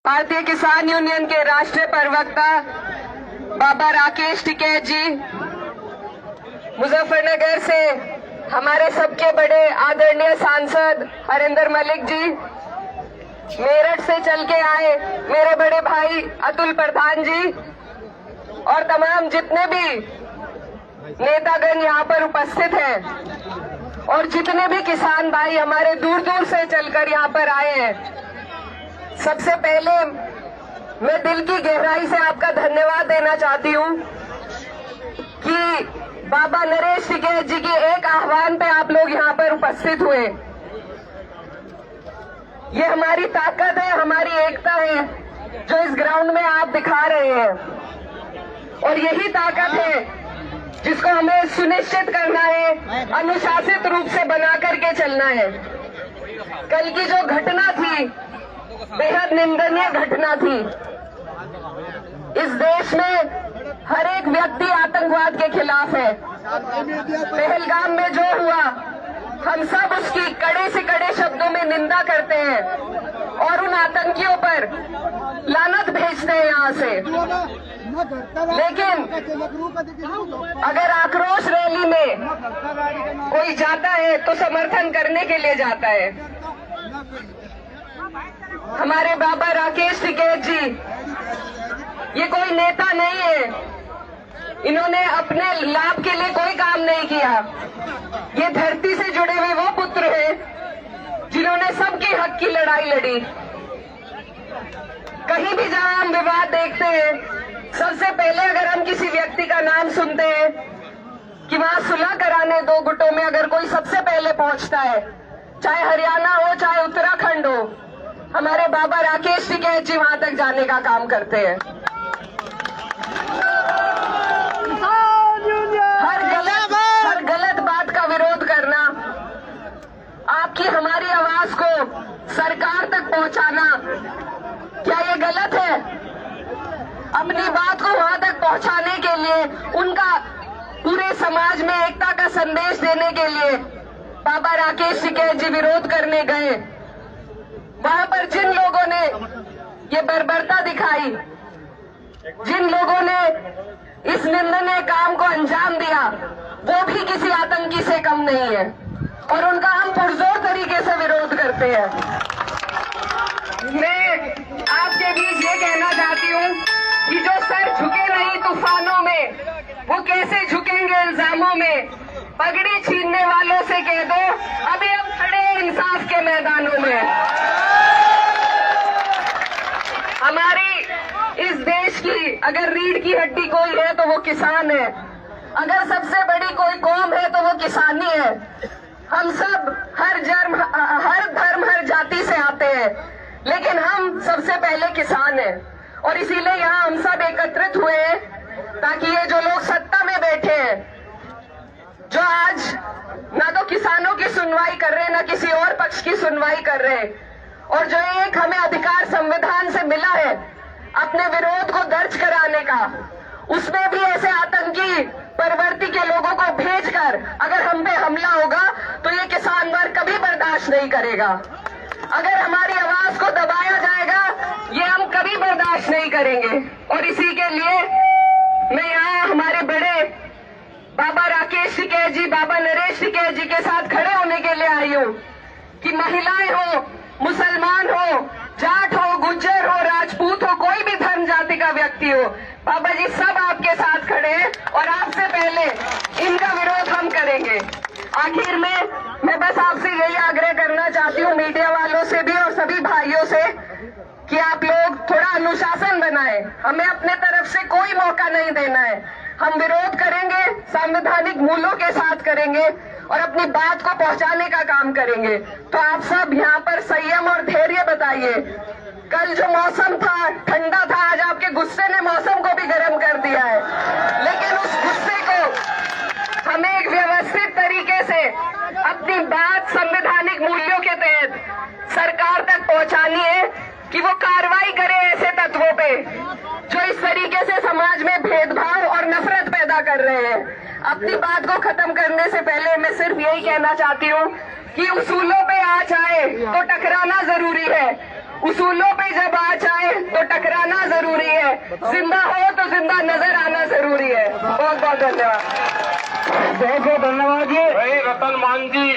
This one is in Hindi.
भारतीय किसान यूनियन के राष्ट्रीय प्रवक्ता बाबा राकेश टिकैत जी, मुजफ्फरनगर से हमारे सबके बड़े आदरणीय सांसद हरिंदर मलिक जी, मेरठ से चल के आए मेरे बड़े भाई अतुल प्रधान जी और तमाम जितने भी नेतागण यहाँ पर उपस्थित हैं और जितने भी किसान भाई हमारे दूर दूर से चलकर यहाँ पर आए हैं, सबसे पहले मैं दिल की गहराई से आपका धन्यवाद देना चाहती हूँ कि बाबा नरेश टिकैत जी के एक आह्वान पे आप लोग यहाँ पर उपस्थित हुए। ये हमारी ताकत है, हमारी एकता है जो इस ग्राउंड में आप दिखा रहे हैं और यही ताकत है जिसको हमें सुनिश्चित करना है, अनुशासित रूप से बना करके चलना है। कल की जो घटना थी बेहद निंदनीय घटना थी। इस देश में हर एक व्यक्ति आतंकवाद के खिलाफ है। पहलगाम में जो हुआ हम सब उसकी कड़े से कड़े शब्दों में निंदा करते हैं और उन आतंकियों पर लानत भेजते हैं यहाँ से। लेकिन अगर आक्रोश रैली में कोई जाता है तो समर्थन करने के लिए जाता है। हमारे बाबा राकेश टिकैत जी ये कोई नेता नहीं है, इन्होंने अपने लाभ के लिए कोई काम नहीं किया। ये धरती से जुड़े हुए वो पुत्र हैं जिन्होंने सबके हक की लड़ाई लड़ी। कहीं भी जहां हम विवाद देखते हैं, सबसे पहले अगर हम किसी व्यक्ति का नाम सुनते हैं कि वहां सुलह कराने दो गुटों में अगर कोई सबसे पहले पहुंचता है, चाहे हरियाणा हो चाहे उत्तराखंड हो, हमारे बाबा राकेश टिकैत जी वहां तक जाने का काम करते हैं। हर गलत बात का विरोध करना, आपकी हमारी आवाज को सरकार तक पहुंचाना, क्या ये गलत है? अपनी बात को वहां तक पहुंचाने के लिए, उनका पूरे समाज में एकता का संदेश देने के लिए बाबा राकेश टिकैत जी विरोध करने गए। वहां पर जिन लोगों ने ये बर्बरता दिखाई, जिन लोगों ने इस निंदनीय काम को अंजाम दिया, वो भी किसी आतंकी से कम नहीं है और उनका हम पुरजोर तरीके से विरोध करते हैं। मैं आपके बीच ये कहना चाहती हूँ कि जो सर झुके नहीं तूफानों में, वो कैसे झुकेंगे इल्जामों में। पगड़ी छीनने वालों से कह दो अभी हम खड़े हैं इंसाफ के मैदानों में। हमारी इस देश की अगर रीढ़ की हड्डी कोई है तो वो किसान है। अगर सबसे बड़ी कोई कौम है तो वो किसानी है। हम सब हर धर्म हर जाति से आते हैं, लेकिन हम सबसे पहले किसान हैं और इसीलिए यहाँ हम सब एकत्रित हुए हैं ताकि ये जो लोग सत्ता में बैठे हैं, जो आज ना तो किसानों की सुनवाई कर रहे हैं ना किसी और पक्ष की सुनवाई कर रहे हैं, और जो एक हमें अधिकार संविधान से मिला है अपने विरोध को दर्ज कराने का, उसमें भी ऐसे आतंकी प्रवृत्ति के लोगों को भेजकर अगर हम पे हमला होगा तो ये किसान वर्ग कभी बर्दाश्त नहीं करेगा। अगर हमारी आवाज को दबाया जाएगा ये हम कभी बर्दाश्त नहीं करेंगे। और इसी के लिए मैं यहाँ हमारे बड़े बाबा राकेश टिकैत जी, बाबा नरेश टिकैत जी के साथ खड़े होने के लिए आई हूँ कि महिलाएं हो, मुसलमान हो, जाट हो, गुज्जर हो, राजपूत हो, कोई भी धर्म जाति का व्यक्ति हो, बाबा जी सब आपके साथ खड़े हैं और आपसे पहले इनका विरोध हम करेंगे। आखिर में मैं बस आपसे यही आग्रह करना चाहती हूँ, मीडिया वालों से भी और सभी भाइयों से, कि आप लोग थोड़ा अनुशासन बनाएं। हमें अपने तरफ से कोई मौका नहीं देना है। हम विरोध करेंगे, संवैधानिक मूल्यों के साथ करेंगे और अपनी बात को पहुंचाने का काम करेंगे। तो आप सब यहाँ पर संयम और धैर्य बताइए। कल जो मौसम था ठंडा था, आज आपके गुस्से ने मौसम को भी गर्म कर दिया है, लेकिन उस गुस्से को हमें एक व्यवस्थित तरीके से अपनी बात संवैधानिक मूल्यों के तहत सरकार तक पहुंचानी है कि वो कार्रवाई करे ऐसे तत्वों पे जो इस तरीके से समाज में भेदभाव और नफरत पैदा कर रहे हैं। अपनी बात को खत्म करने से पहले मैं सिर्फ यही कहना चाहती हूँ कि उसूलों पे आ जाए तो टकराना जरूरी है। उसूलों पे जब आ जाए है, जिंदा हो तो जिंदा नजर आना जरूरी है। बहुत बहुत धन्यवाद। बहुत बहुत धन्यवाद जी। भाई रतन मान जी